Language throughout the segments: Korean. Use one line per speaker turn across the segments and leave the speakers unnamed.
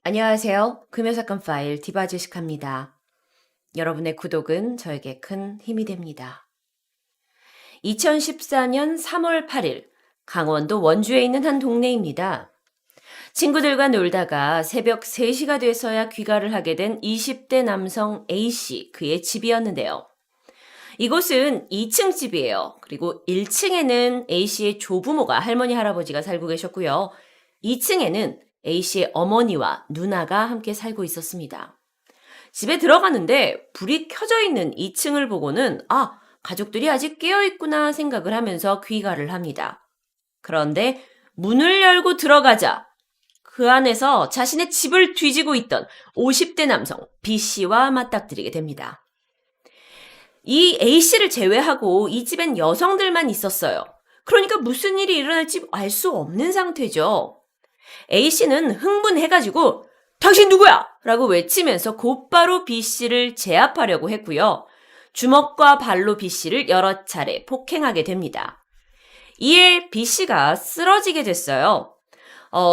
안녕하세요. 금요사건 파일 디바제식합니다. 여러분의 구독은 저에게 큰 힘이 됩니다. 2014년 3월 8일 강원도 원주에 있는 한 동네입니다. 친구들과 놀다가 새벽 3시가 돼서야 귀가를 하게 된 20대 남성 A씨, 그의 집이었는데요. 이곳은 2층 집이에요. 그리고 1층에는 A씨의 조부모가 할머니, 할아버지가 살고 계셨고요. 2층에는 A씨의 어머니와 누나가 함께 살고 있었습니다. 집에 들어가는데 불이 켜져 있는 2층을 보고는 가족들이 아직 깨어있구나 생각을 하면서 귀가를 합니다. 그런데 문을 열고 들어가자 그 안에서 자신의 집을 뒤지고 있던 50대 남성 B씨와 맞닥뜨리게 됩니다. 이 A씨를 제외하고 이 집엔 여성들만 있었어요. 그러니까 무슨 일이 일어날지 알 수 없는 상태죠. A씨는 흥분해가지고 당신 누구야? 라고 외치면서 곧바로 B씨를 제압하려고 했고요. 주먹과 발로 B씨를 여러 차례 폭행하게 됩니다. 이에 B씨가 쓰러지게 됐어요.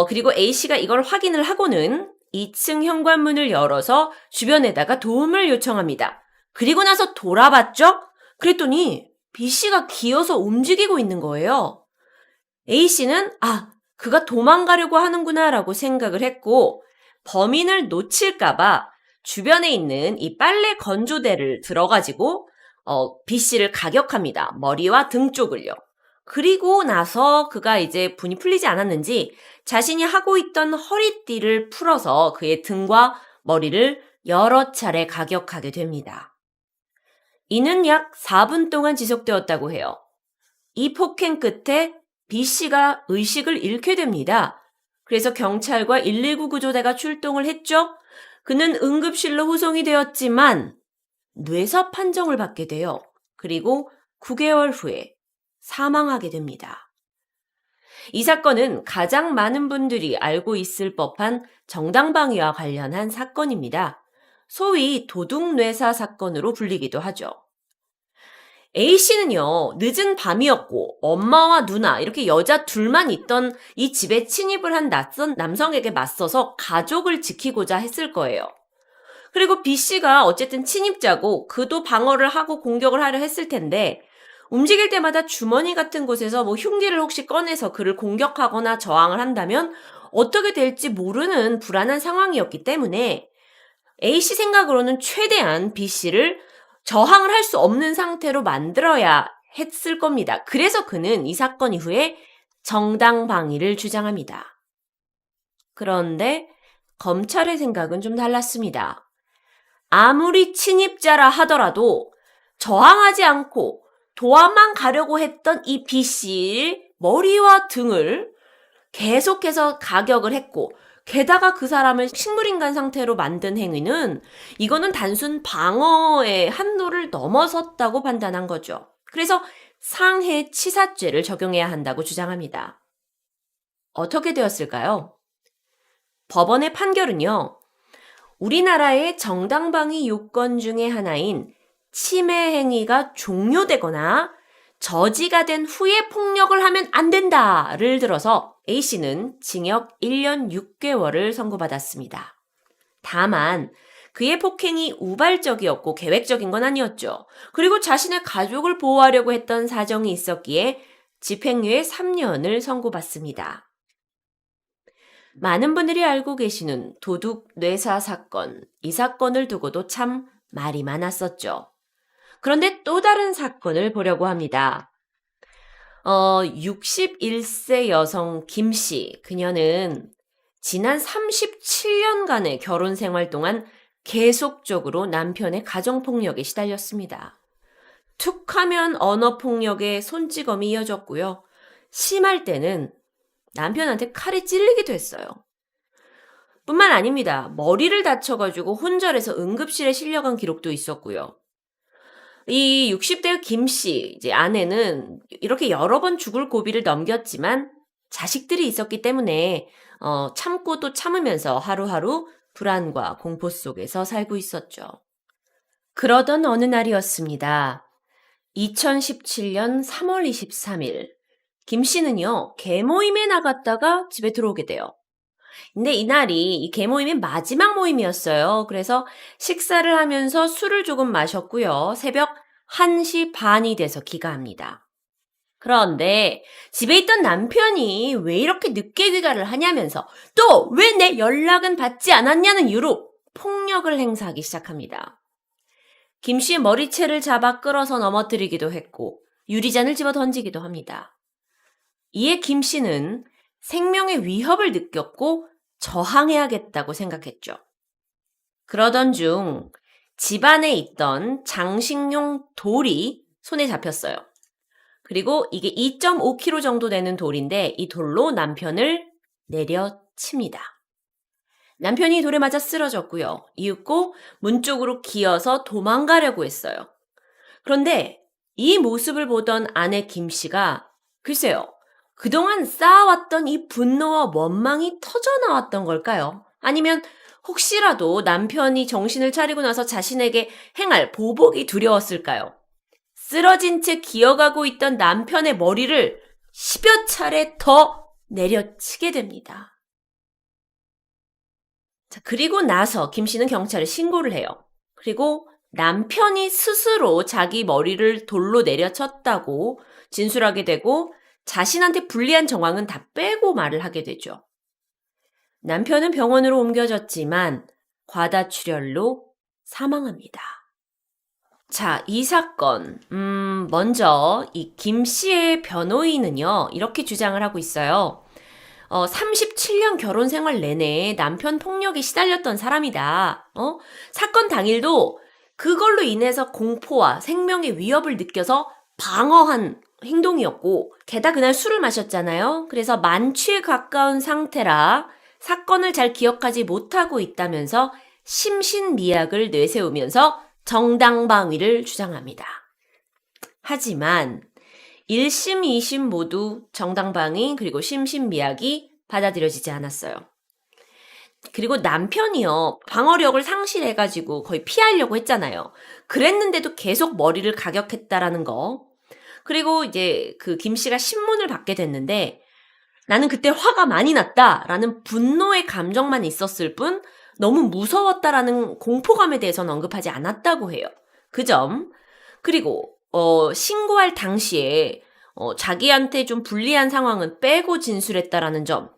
그리고 A씨가 이걸 확인을 하고는 2층 현관문을 열어서 주변에다가 도움을 요청합니다. 그리고 나서 돌아봤죠? 그랬더니 B씨가 기어서 움직이고 있는 거예요. A씨는 그가 도망가려고 하는구나 라고 생각을 했고 범인을 놓칠까봐 주변에 있는 이 빨래 건조대를 들어가지고 B씨를 가격합니다. 머리와 등 쪽을요. 그리고 나서 그가 이제 분이 풀리지 않았는지 자신이 하고 있던 허리띠를 풀어서 그의 등과 머리를 여러 차례 가격하게 됩니다. 이는 약 4분 동안 지속되었다고 해요. 이 폭행 끝에 B씨가 의식을 잃게 됩니다. 그래서 경찰과 119 구조대가 출동을 했죠. 그는 응급실로 후송이 되었지만 뇌사 판정을 받게 돼요. 그리고 9개월 후에 사망하게 됩니다. 이 사건은 가장 많은 분들이 알고 있을 법한 정당방위와 관련한 사건입니다. 소위 도둑뇌사 사건으로 불리기도 하죠. A씨는요, 늦은 밤이었고 엄마와 누나 이렇게 여자 둘만 있던 이 집에 침입을 한 낯선 남성에게 맞서서 가족을 지키고자 했을 거예요. 그리고 B씨가 어쨌든 침입자고 그도 방어를 하고 공격을 하려 했을 텐데 움직일 때마다 주머니 같은 곳에서 흉기를 혹시 꺼내서 그를 공격하거나 저항을 한다면 어떻게 될지 모르는 불안한 상황이었기 때문에 A씨 생각으로는 최대한 B씨를 저항을 할 수 없는 상태로 만들어야 했을 겁니다. 그래서 그는 이 사건 이후에 정당방위를 주장합니다. 그런데 검찰의 생각은 좀 달랐습니다. 아무리 침입자라 하더라도 저항하지 않고 도망가려고 했던 이 B씨의 머리와 등을 계속해서 가격을 했고 게다가 그 사람을 식물인간 상태로 만든 행위는 이거는 단순 방어의 한도를 넘어섰다고 판단한 거죠. 그래서 상해치사죄를 적용해야 한다고 주장합니다. 어떻게 되었을까요? 법원의 판결은요. 우리나라의 정당방위 요건 중에 하나인 침해 행위가 종료되거나 저지가 된 후에 폭력을 하면 안 된다를 들어서 A씨는 징역 1년 6개월을 선고받았습니다. 다만 그의 폭행이 우발적이었고 계획적인 건 아니었죠. 그리고 자신의 가족을 보호하려고 했던 사정이 있었기에 집행유예 3년을 선고받습니다. 많은 분들이 알고 계시는 도둑 뇌사 사건, 이 사건을 두고도 참 말이 많았었죠. 그런데 또 다른 사건을 보려고 합니다. 61세 여성 김씨, 그녀는 지난 37년간의 결혼 생활 동안 계속적으로 남편의 가정폭력에 시달렸습니다. 툭하면 언어폭력에 손찌검이 이어졌고요. 심할 때는 남편한테 칼에 찔리기도 했어요. 뿐만 아닙니다. 머리를 다쳐가지고 혼절해서 응급실에 실려간 기록도 있었고요. 이 60대 김씨 이제 아내는 이렇게 여러 번 죽을 고비를 넘겼지만 자식들이 있었기 때문에 참고 또 참으면서 하루하루 불안과 공포 속에서 살고 있었죠. 그러던 어느 날이었습니다. 2017년 3월 23일 김씨는요, 개모임에 나갔다가 집에 들어오게 돼요. 근데 이날이 이 계모임의 마지막 모임이었어요. 그래서 식사를 하면서 술을 조금 마셨고요. 새벽 1시 반이 돼서 귀가합니다. 그런데 집에 있던 남편이 왜 이렇게 늦게 귀가를 하냐면서 또 왜 내 연락은 받지 않았냐는 이유로 폭력을 행사하기 시작합니다. 김 씨의 머리채를 잡아 끌어서 넘어뜨리기도 했고 유리잔을 집어 던지기도 합니다. 이에 김 씨는 생명의 위협을 느꼈고 저항해야겠다고 생각했죠. 그러던 중 집안에 있던 장식용 돌이 손에 잡혔어요. 그리고 이게 2.5kg 정도 되는 돌인데 이 돌로 남편을 내려칩니다. 남편이 돌에 맞아 쓰러졌고요. 이윽고 문 쪽으로 기어서 도망가려고 했어요. 그런데 이 모습을 보던 아내 김 씨가 글쎄요. 그동안 쌓아왔던 이 분노와 원망이 터져나왔던 걸까요? 아니면 혹시라도 남편이 정신을 차리고 나서 자신에게 행할 보복이 두려웠을까요? 쓰러진 채 기어가고 있던 남편의 머리를 10여 차례 더 내려치게 됩니다. 자, 그리고 나서 김 씨는 경찰에 신고를 해요. 그리고 남편이 스스로 자기 머리를 돌로 내려쳤다고 진술하게 되고 자신한테 불리한 정황은 다 빼고 말을 하게 되죠. 남편은 병원으로 옮겨졌지만 과다출혈로 사망합니다. 자, 이 사건, 먼저 이 김 씨의 변호인은요, 이렇게 주장을 하고 있어요. 37년 결혼 생활 내내 남편 폭력에 시달렸던 사람이다. 사건 당일도 그걸로 인해서 공포와 생명의 위협을 느껴서 방어한 행동이었고, 게다가 그날 술을 마셨잖아요. 그래서 만취에 가까운 상태라 사건을 잘 기억하지 못하고 있다면서 심신미약을 내세우면서 정당방위를 주장합니다. 하지만 1심, 2심 모두 정당방위 그리고 심신미약이 받아들여지지 않았어요. 그리고 남편이요. 방어력을 상실해가지고 거의 피하려고 했잖아요. 그랬는데도 계속 머리를 가격했다라는 거. 그리고 이제 그 김 씨가 신문을 받게 됐는데 나는 그때 화가 많이 났다라는 분노의 감정만 있었을 뿐 너무 무서웠다라는 공포감에 대해서는 언급하지 않았다고 해요. 그 점. 그리고 신고할 당시에 자기한테 좀 불리한 상황은 빼고 진술했다라는 점.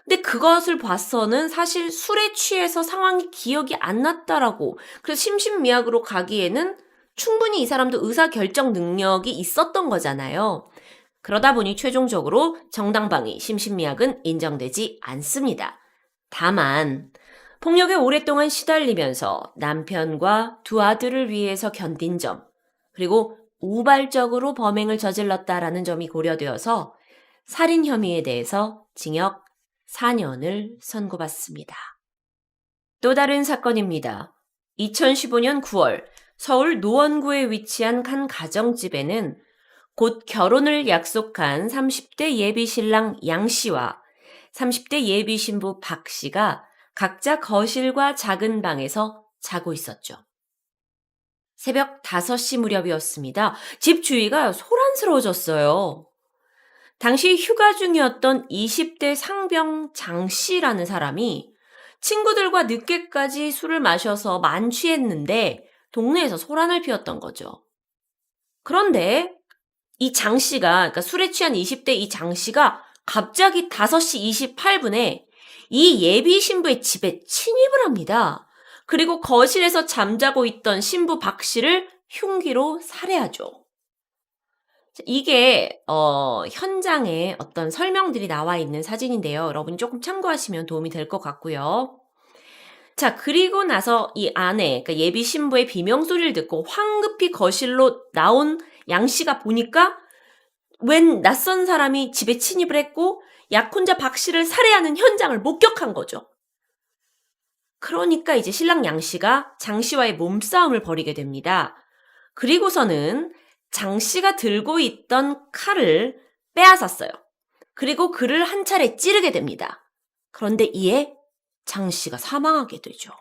근데 그것을 봐서는 사실 술에 취해서 상황이 기억이 안 났다라고 그래서 심신미약으로 가기에는 충분히 이 사람도 의사결정 능력이 있었던 거잖아요. 그러다 보니 최종적으로 정당방위, 심신미약은 인정되지 않습니다. 다만 폭력에 오랫동안 시달리면서 남편과 두 아들을 위해서 견딘 점, 그리고 우발적으로 범행을 저질렀다라는 점이 고려되어서 살인 혐의에 대해서 징역 4년을 선고받습니다. 또 다른 사건입니다. 2015년 9월 서울 노원구에 위치한 한 가정집에는 곧 결혼을 약속한 30대 예비신랑 양 씨와 30대 예비신부 박 씨가 각자 거실과 작은 방에서 자고 있었죠. 새벽 5시 무렵이었습니다. 집 주위가 소란스러워졌어요. 당시 휴가 중이었던 20대 상병 장 씨라는 사람이 친구들과 늦게까지 술을 마셔서 만취했는데 동네에서 소란을 피웠던 거죠. 그런데 이 장 씨가, 그러니까 술에 취한 20대 이 장 씨가 갑자기 5시 28분에 이 예비 신부의 집에 침입을 합니다. 그리고 거실에서 잠자고 있던 신부 박 씨를 흉기로 살해하죠. 이게 현장에 어떤 설명들이 나와 있는 사진인데요. 여러분이 조금 참고하시면 도움이 될 것 같고요. 자, 그리고 나서 이 아내, 그러니까 예비 신부의 비명소리를 듣고 황급히 거실로 나온 양 씨가 보니까 웬 낯선 사람이 집에 침입을 했고 약혼자 박 씨를 살해하는 현장을 목격한 거죠. 그러니까 이제 신랑 양 씨가 장 씨와의 몸싸움을 벌이게 됩니다. 그리고서는 장 씨가 들고 있던 칼을 빼앗았어요. 그리고 그를 한 차례 찌르게 됩니다. 그런데 이에 장 씨가 사망하게 되죠.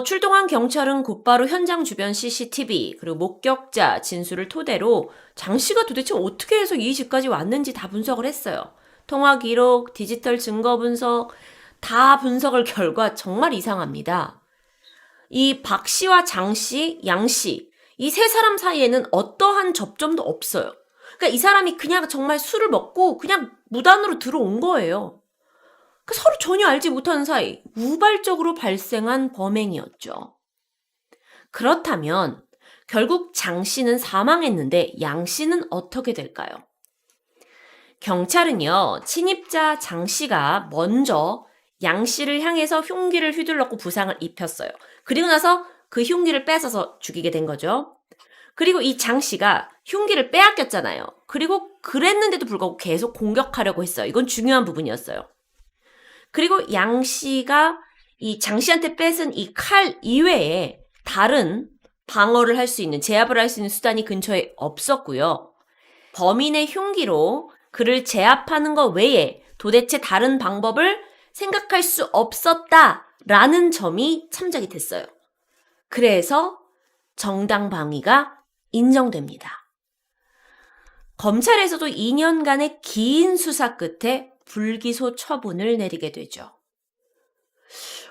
출동한 경찰은 곧바로 현장 주변 CCTV 그리고 목격자 진술을 토대로 장 씨가 도대체 어떻게 해서 이 집까지 왔는지 다 분석을 했어요. 통화 기록, 디지털 증거 분석, 다 분석을 결과 정말 이상합니다. 이 박 씨와 장 씨, 양 씨, 이 세 사람 사이에는 어떠한 접점도 없어요. 그러니까 이 사람이 그냥 정말 술을 먹고 그냥 무단으로 들어온 거예요. 그러니까 서로 전혀 알지 못하는 사이, 우발적으로 발생한 범행이었죠. 그렇다면 결국 장 씨는 사망했는데 양 씨는 어떻게 될까요? 경찰은요, 침입자 장 씨가 먼저 양 씨를 향해서 흉기를 휘둘렀고 부상을 입혔어요. 그리고 나서 그 흉기를 뺏어서 죽이게 된 거죠. 그리고 이 장 씨가 흉기를 빼앗겼잖아요. 그리고 그랬는데도 불구하고 계속 공격하려고 했어요. 이건 중요한 부분이었어요. 그리고 양 씨가 이 장 씨한테 뺏은 이 칼 이외에 다른 방어를 할 수 있는, 제압을 할 수 있는 수단이 근처에 없었고요. 범인의 흉기로 그를 제압하는 것 외에 도대체 다른 방법을 생각할 수 없었다라는 점이 참작이 됐어요. 그래서 정당방위가 인정됩니다. 검찰에서도 2년간의 긴 수사 끝에 불기소 처분을 내리게 되죠.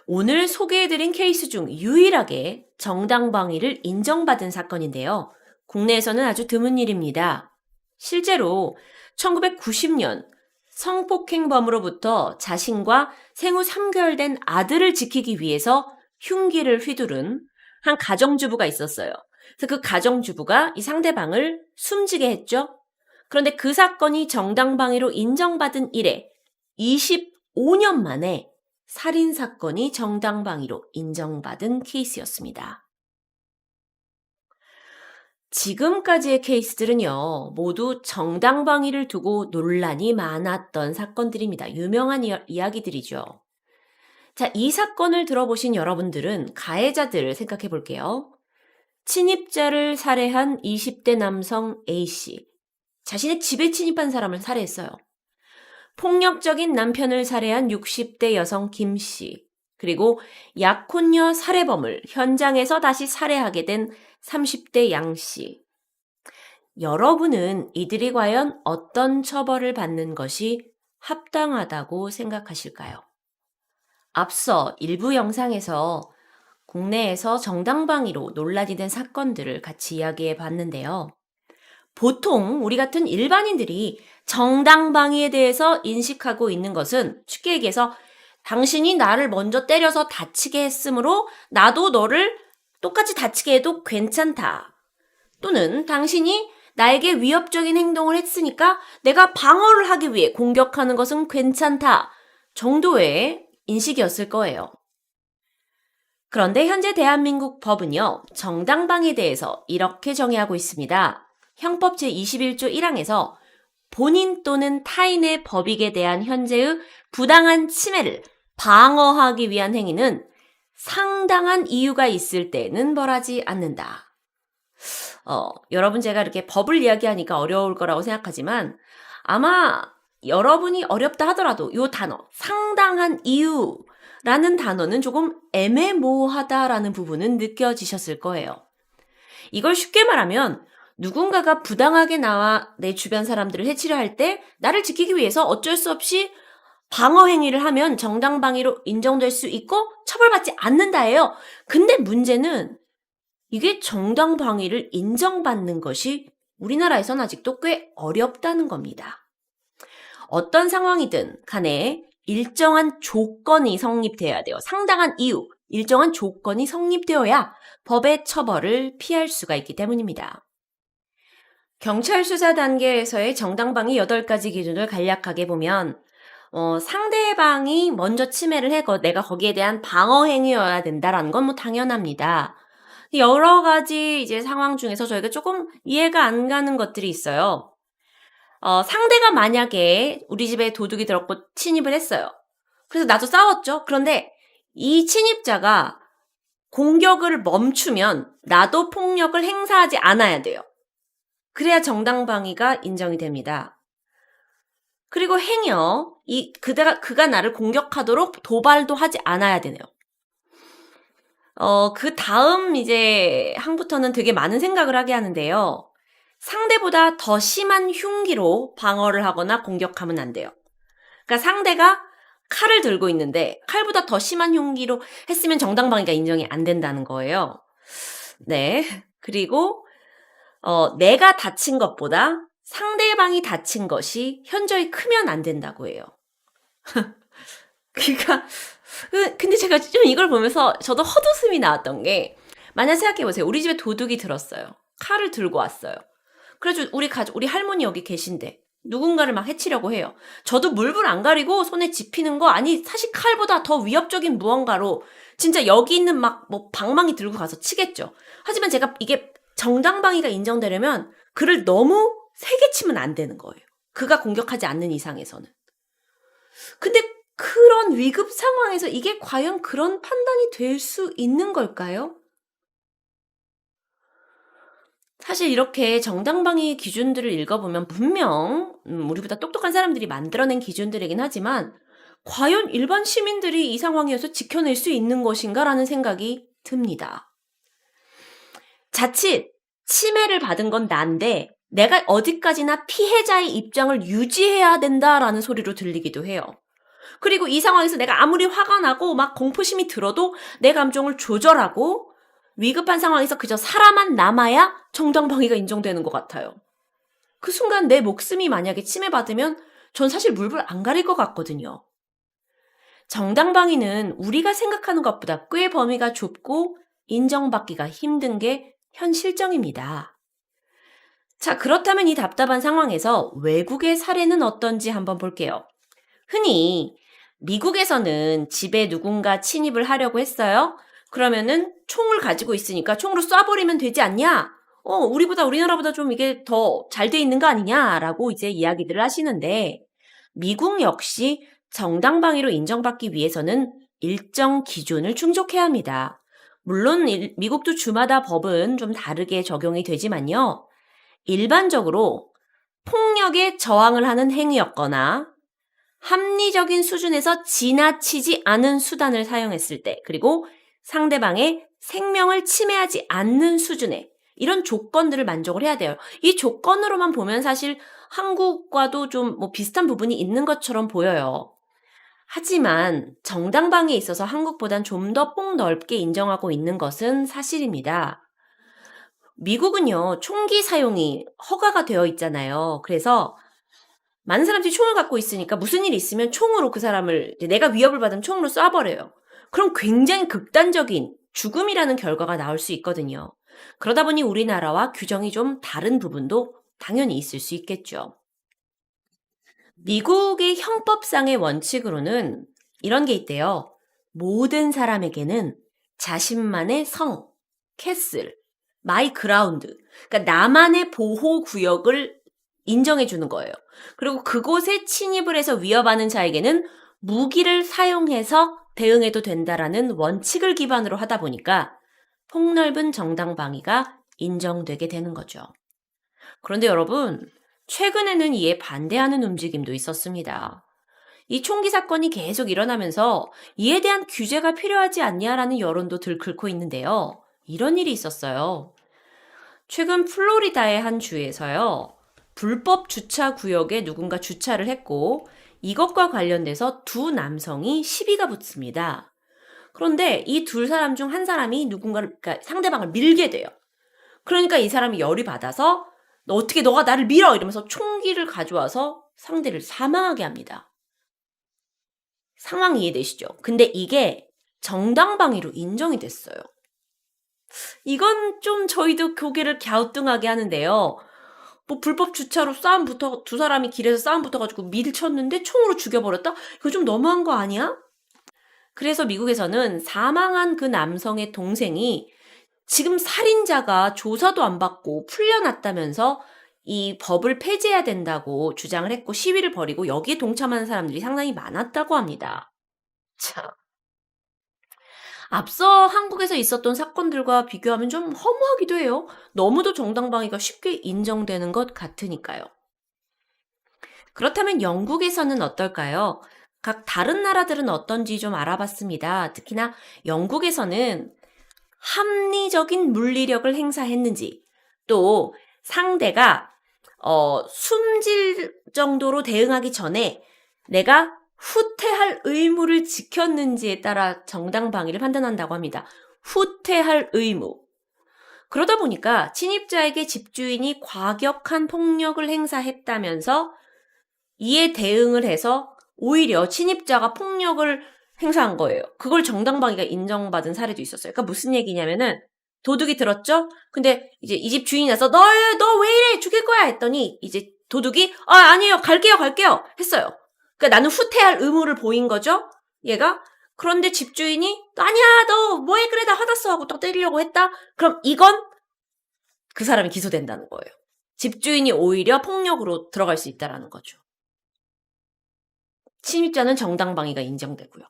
오늘 소개해드린 케이스 중 유일하게 정당방위를 인정받은 사건인데요. 국내에서는 아주 드문 일입니다. 실제로 1990년 성폭행범으로부터 자신과 생후 3개월 된 아들을 지키기 위해서 흉기를 휘두른 한 가정주부가 있었어요. 그래서 그 가정주부가 이 상대방을 숨지게 했죠. 그런데 그 사건이 정당방위로 인정받은 이래 25년 만에 살인사건이 정당방위로 인정받은 케이스였습니다. 지금까지의 케이스들은요, 모두 정당방위를 두고 논란이 많았던 사건들입니다. 유명한 이야기들이죠. 자, 이 사건을 들어보신 여러분들은 가해자들을 생각해 볼게요. 침입자를 살해한 20대 남성 A씨. 자신의 집에 침입한 사람을 살해했어요. 폭력적인 남편을 살해한 60대 여성 김씨. 그리고 약혼녀 살해범을 현장에서 다시 살해하게 된 30대 양씨. 여러분은 이들이 과연 어떤 처벌을 받는 것이 합당하다고 생각하실까요? 앞서 일부 영상에서 국내에서 정당방위로 논란이 된 사건들을 같이 이야기해 봤는데요. 보통 우리 같은 일반인들이 정당방위에 대해서 인식하고 있는 것은 쉽게 얘기해서 당신이 나를 먼저 때려서 다치게 했으므로 나도 너를 똑같이 다치게 해도 괜찮다. 또는 당신이 나에게 위협적인 행동을 했으니까 내가 방어를 하기 위해 공격하는 것은 괜찮다 정도의 인식이었을 거예요. 그런데 현재 대한민국 법은요, 정당방위에 대해서 이렇게 정의하고 있습니다. 형법 제21조 1항에서 본인 또는 타인의 법익에 대한 현재의 부당한 침해를 방어하기 위한 행위는 상당한 이유가 있을 때는 벌하지 않는다. 여러분 제가 이렇게 법을 이야기하니까 어려울 거라고 생각하지만 아마 여러분이 어렵다 하더라도 이 단어, 상당한 이유라는 단어는 조금 애매모호하다라는 부분은 느껴지셨을 거예요. 이걸 쉽게 말하면 누군가가 부당하게 나와 내 주변 사람들을 해치려 할 때 나를 지키기 위해서 어쩔 수 없이 방어 행위를 하면 정당방위로 인정될 수 있고 처벌받지 않는다예요. 근데 문제는 이게 정당방위를 인정받는 것이 우리나라에선 아직도 꽤 어렵다는 겁니다. 어떤 상황이든 간에 일정한 조건이 성립되어야 돼요. 상당한 이유, 일정한 조건이 성립되어야 법의 처벌을 피할 수가 있기 때문입니다. 경찰 수사 단계에서의 정당방위 8가지 기준을 간략하게 보면 상대방이 먼저 침해를 해고 내가 거기에 대한 방어 행위여야 된다라는 건 뭐 당연합니다. 여러 가지 이제 상황 중에서 저희가 조금 이해가 안 가는 것들이 있어요. 상대가 만약에 우리 집에 도둑이 들었고 침입을 했어요. 그래서 나도 싸웠죠. 그런데 이 침입자가 공격을 멈추면 나도 폭력을 행사하지 않아야 돼요. 그래야 정당방위가 인정이 됩니다. 그리고 행여 그가 나를 공격하도록 도발도 하지 않아야 되네요. 그 다음 이제 항부터는 되게 많은 생각을 하게 하는데요. 상대보다 더 심한 흉기로 방어를 하거나 공격하면 안 돼요. 그러니까 상대가 칼을 들고 있는데 칼보다 더 심한 흉기로 했으면 정당방위가 인정이 안 된다는 거예요. 네. 그리고 내가 다친 것보다 상대방이 다친 것이 현저히 크면 안 된다고 해요. 그러니까 근데 제가 좀 이걸 보면서 저도 헛웃음이 나왔던 게, 만약 생각해보세요. 우리 집에 도둑이 들었어요. 칼을 들고 왔어요. 그래서 우리 할머니 여기 계신데 누군가를 막 해치려고 해요. 저도 물불 안 가리고 손에 집히는 거, 아니 사실 칼보다 더 위협적인 무언가로 진짜 여기 있는 막 뭐 방망이 들고 가서 치겠죠. 하지만 제가 이게 정당방위가 인정되려면 그를 너무 세게 치면 안 되는 거예요. 그가 공격하지 않는 이상에서는. 근데 그런 위급 상황에서 이게 과연 그런 판단이 될 수 있는 걸까요? 사실 이렇게 정당방위 기준들을 읽어보면 분명 우리보다 똑똑한 사람들이 만들어낸 기준들이긴 하지만, 과연 일반 시민들이 이 상황에서 지켜낼 수 있는 것인가라는 생각이 듭니다. 자칫 침해를 받은 건 난데 내가 어디까지나 피해자의 입장을 유지해야 된다라는 소리로 들리기도 해요. 그리고 이 상황에서 내가 아무리 화가 나고 막 공포심이 들어도 내 감정을 조절하고 위급한 상황에서 그저 살아만 남아야 정당방위가 인정되는 것 같아요. 그 순간 내 목숨이 만약에 침해받으면 전 사실 물불 안 가릴 것 같거든요. 정당방위는 우리가 생각하는 것보다 꽤 범위가 좁고 인정받기가 힘든 게 현실정입니다. 자, 그렇다면 이 답답한 상황에서 외국의 사례는 어떤지 한번 볼게요. 흔히 미국에서는 집에 누군가 침입을 하려고 했어요. 그러면은 총을 가지고 있으니까 총으로 쏴버리면 되지 않냐? 우리나라보다 좀 이게 더 잘 돼 있는 거 아니냐라고 이제 이야기들을 하시는데, 미국 역시 정당방위로 인정받기 위해서는 일정 기준을 충족해야 합니다. 물론 미국도 주마다 법은 좀 다르게 적용이 되지만요. 일반적으로 폭력에 저항을 하는 행위였거나 합리적인 수준에서 지나치지 않은 수단을 사용했을 때, 그리고 상대방의 생명을 침해하지 않는 수준의 이런 조건들을 만족을 해야 돼요. 이 조건으로만 보면 사실 한국과도 좀 비슷한 부분이 있는 것처럼 보여요. 하지만 정당방위에 있어서 한국보단 좀 더 폭넓게 인정하고 있는 것은 사실입니다. 미국은요, 총기 사용이 허가가 되어 있잖아요. 그래서 많은 사람들이 총을 갖고 있으니까 무슨 일이 있으면 총으로 그 사람을, 내가 위협을 받으면 총으로 쏴버려요. 그럼 굉장히 극단적인 죽음이라는 결과가 나올 수 있거든요. 그러다 보니 우리나라와 규정이 좀 다른 부분도 당연히 있을 수 있겠죠. 미국의 형법상의 원칙으로는 이런 게 있대요. 모든 사람에게는 자신만의 성, 캐슬, 마이 그라운드, 그러니까 나만의 보호구역을 인정해 주는 거예요. 그리고 그곳에 침입을 해서 위협하는 자에게는 무기를 사용해서 대응해도 된다라는 원칙을 기반으로 하다 보니까 폭넓은 정당방위가 인정되게 되는 거죠. 그런데 여러분, 최근에는 이에 반대하는 움직임도 있었습니다. 이 총기 사건이 계속 일어나면서 이에 대한 규제가 필요하지 않냐라는 여론도 들끓고 있는데요. 이런 일이 있었어요. 최근 플로리다의 한 주에서요, 불법 주차 구역에 누군가 주차를 했고 이것과 관련돼서 두 남성이 시비가 붙습니다. 그런데 이 두 사람 중 한 사람이 그러니까 상대방을 밀게 돼요. 그러니까 이 사람이 열이 받아서 너가 나를 밀어! 이러면서 총기를 가져와서 상대를 사망하게 합니다. 상황 이해되시죠? 근데 이게 정당방위로 인정이 됐어요. 이건 좀 저희도 고개를 갸우뚱하게 하는데요. 불법 주차로 두 사람이 길에서 싸움 붙어가지고 밀쳤는데 총으로 죽여버렸다? 이거 좀 너무한 거 아니야? 그래서 미국에서는 사망한 그 남성의 동생이 지금 살인자가 조사도 안 받고 풀려났다면서 이 법을 폐지해야 된다고 주장을 했고 시위를 벌이고 여기에 동참하는 사람들이 상당히 많았다고 합니다. 참. 앞서 한국에서 있었던 사건들과 비교하면 좀 허무하기도 해요. 너무도 정당방위가 쉽게 인정되는 것 같으니까요. 그렇다면 영국에서는 어떨까요? 각 다른 나라들은 어떤지 좀 알아봤습니다. 특히나 영국에서는 합리적인 물리력을 행사했는지, 또 상대가 숨질 정도로 대응하기 전에 내가 후퇴할 의무를 지켰는지에 따라 정당방위를 판단한다고 합니다. 후퇴할 의무. 그러다 보니까 침입자에게 집주인이 과격한 폭력을 행사했다면서 이에 대응을 해서 오히려 침입자가 폭력을 행사한 거예요. 그걸 정당방위가 인정받은 사례도 있었어요. 그러니까 무슨 얘기냐면은 도둑이 들었죠? 근데 이제 이 집 주인이 나서 너 왜 이래? 죽일 거야! 했더니 이제 도둑이 아니에요. 갈게요. 했어요. 그러니까 나는 후퇴할 의무를 보인 거죠? 얘가. 그런데 집주인이 아니야 너 뭐해 그래 나 화났어 하고 또 때리려고 했다? 그럼 이건 그 사람이 기소된다는 거예요. 집주인이 오히려 폭력으로 들어갈 수 있다는 거죠. 침입자는 정당방위가 인정되고요.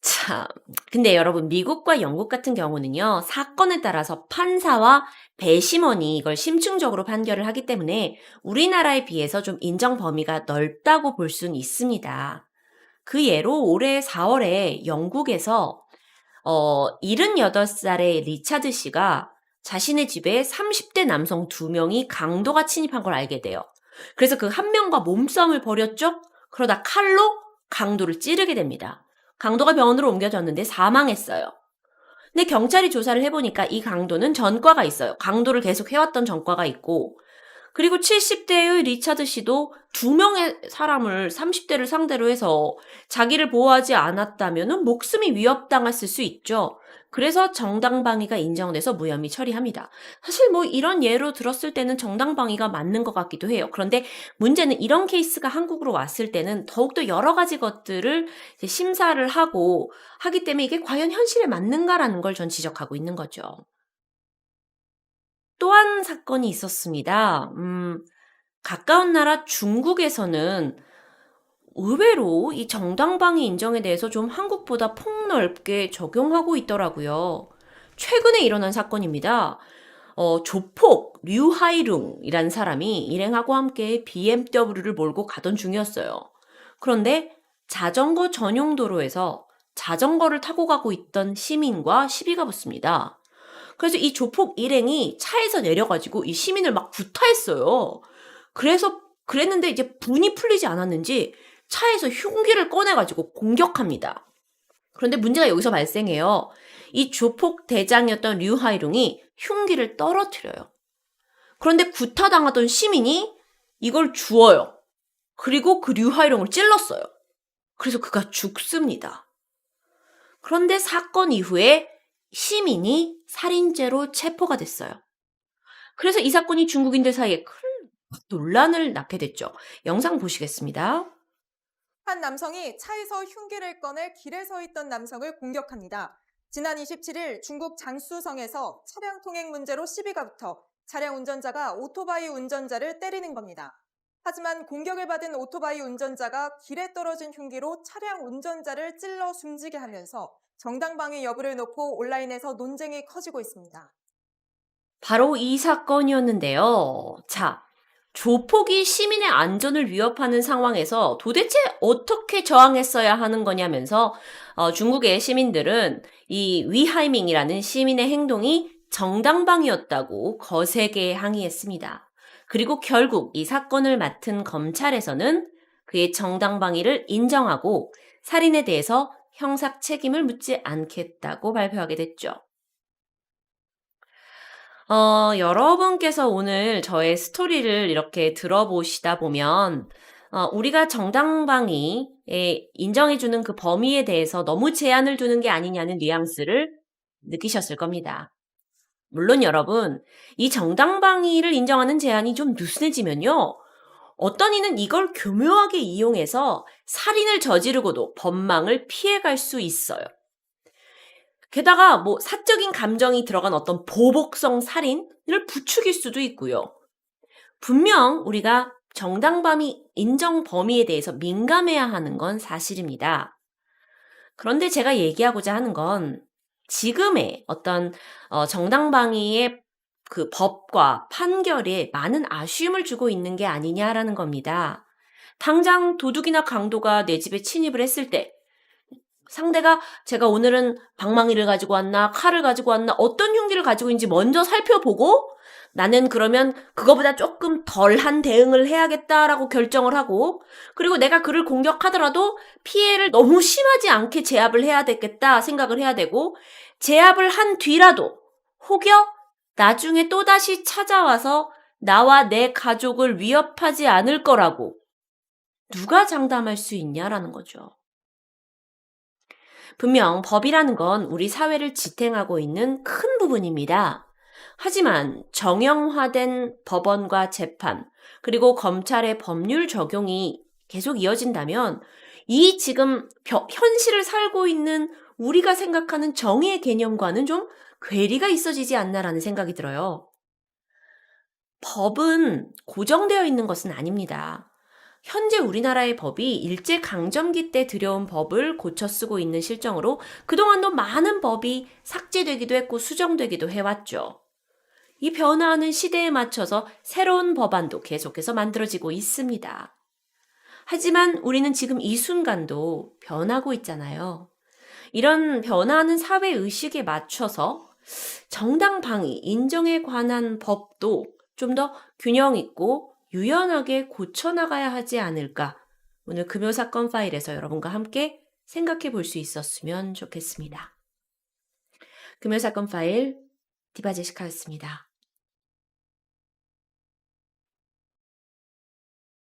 참, 근데 여러분 미국과 영국 같은 경우는요. 사건에 따라서 판사와 배심원이 이걸 심층적으로 판결을 하기 때문에 우리나라에 비해서 좀 인정 범위가 넓다고 볼 수는 있습니다. 그 예로 올해 4월에 영국에서 78살의 리차드 씨가 자신의 집에 30대 남성 2명이 강도가 침입한 걸 알게 돼요. 그래서 그 한 명과 몸싸움을 벌였죠? 그러다 칼로 강도를 찌르게 됩니다. 강도가 병원으로 옮겨졌는데 사망했어요. 근데 경찰이 조사를 해보니까 이 강도는 전과가 있어요. 강도를 계속 해왔던 전과가 있고, 그리고 70대의 리차드 씨도 2명의 사람을 30대를 상대로 해서 자기를 보호하지 않았다면 목숨이 위협당했을 수 있죠. 그래서 정당방위가 인정돼서 무혐의 처리합니다. 사실 뭐 이런 예로 들었을 때는 정당방위가 맞는 것 같기도 해요. 그런데 문제는 이런 케이스가 한국으로 왔을 때는 더욱더 여러 가지 것들을 이제 심사를 하고 하기 때문에 이게 과연 현실에 맞는가라는 걸 전 지적하고 있는 거죠. 또 한 사건이 있었습니다. 가까운 나라 중국에서는 의외로 이 정당방위 인정에 대해서 좀 한국보다 폭넓게 적용하고 있더라고요. 최근에 일어난 사건입니다. 조폭 류하이룽이라는 사람이 일행하고 함께 BMW를 몰고 가던 중이었어요. 그런데 자전거 전용 도로에서 자전거를 타고 가고 있던 시민과 시비가 붙습니다. 그래서 이 조폭 일행이 차에서 내려가지고 이 시민을 막 구타했어요. 그랬는데 이제 분이 풀리지 않았는지 차에서 흉기를 꺼내가지고 공격합니다. 그런데 문제가 여기서 발생해요. 이 조폭 대장이었던 류하이룽이 흉기를 떨어뜨려요. 그런데 구타당하던 시민이 이걸 주워요. 그리고 그 류하이룽을 찔렀어요. 그래서 그가 죽습니다. 그런데 사건 이후에 시민이 살인죄로 체포가 됐어요. 그래서 이 사건이 중국인들 사이에 큰 논란을 낳게 됐죠. 영상 보시겠습니다.
한 남성이 차에서 흉기를 꺼내 길에 서 있던 남성을 공격합니다. 지난 27일 중국 장쑤성에서 차량 통행 문제로 시비가 붙어 차량 운전자가 오토바이 운전자를 때리는 겁니다. 하지만 공격을 받은 오토바이 운전자가 길에 떨어진 흉기로 차량 운전자를 찔러 숨지게 하면서 정당방위 여부를 놓고 온라인에서 논쟁이 커지고 있습니다.
바로 이 사건이었는데요. 자, 조폭이 시민의 안전을 위협하는 상황에서 도대체 어떻게 저항했어야 하는 거냐면서 중국의 시민들은 이 위하이밍이라는 시민의 행동이 정당방위였다고 거세게 항의했습니다. 그리고 결국 이 사건을 맡은 검찰에서는 그의 정당방위를 인정하고 살인에 대해서 형사 책임을 묻지 않겠다고 발표하게 됐죠. 여러분께서 오늘 저의 스토리를 이렇게 들어보시다 보면, 우리가 정당방위에 인정해주는 그 범위에 대해서 너무 제한을 두는 게 아니냐는 뉘앙스를 느끼셨을 겁니다. 물론 여러분, 이 정당방위를 인정하는 제한이 좀 느슨해지면요. 어떤 이는 이걸 교묘하게 이용해서 살인을 저지르고도 법망을 피해갈 수 있어요. 게다가 뭐 사적인 감정이 들어간 어떤 보복성 살인을 부추길 수도 있고요. 분명 우리가 정당방위 인정 범위에 대해서 민감해야 하는 건 사실입니다. 그런데 제가 얘기하고자 하는 건 지금의 어떤 정당방위의 그 법과 판결에 많은 아쉬움을 주고 있는 게 아니냐라는 겁니다. 당장 도둑이나 강도가 내 집에 침입을 했을 때 상대가 제가 오늘은 방망이를 가지고 왔나 칼을 가지고 왔나 어떤 흉기를 가지고 있는지 먼저 살펴보고 나는 그러면 그거보다 조금 덜한 대응을 해야겠다라고 결정을 하고, 그리고 내가 그를 공격하더라도 피해를 너무 심하지 않게 제압을 해야 되겠다 생각을 해야 되고, 제압을 한 뒤라도 혹여 나중에 또다시 찾아와서 나와 내 가족을 위협하지 않을 거라고 누가 장담할 수 있냐라는 거죠. 분명 법이라는 건 우리 사회를 지탱하고 있는 큰 부분입니다. 하지만 정형화된 법원과 재판, 그리고 검찰의 법률 적용이 계속 이어진다면 이 지금 현실을 살고 있는 우리가 생각하는 정의의 개념과는 좀 괴리가 있어지지 않나라는 생각이 들어요. 법은 고정되어 있는 것은 아닙니다. 현재 우리나라의 법이 일제강점기 때 들여온 법을 고쳐 쓰고 있는 실정으로 그동안도 많은 법이 삭제되기도 했고 수정되기도 해왔죠. 이 변화하는 시대에 맞춰서 새로운 법안도 계속해서 만들어지고 있습니다. 하지만 우리는 지금 이 순간도 변하고 있잖아요. 이런 변화하는 사회의식에 맞춰서 정당방위, 인정에 관한 법도 좀 더 균형 있고 유연하게 고쳐나가야 하지 않을까. 오늘 금요사건 파일에서 여러분과 함께 생각해 볼 수 있었으면 좋겠습니다. 금요사건 파일 디바제시카였습니다.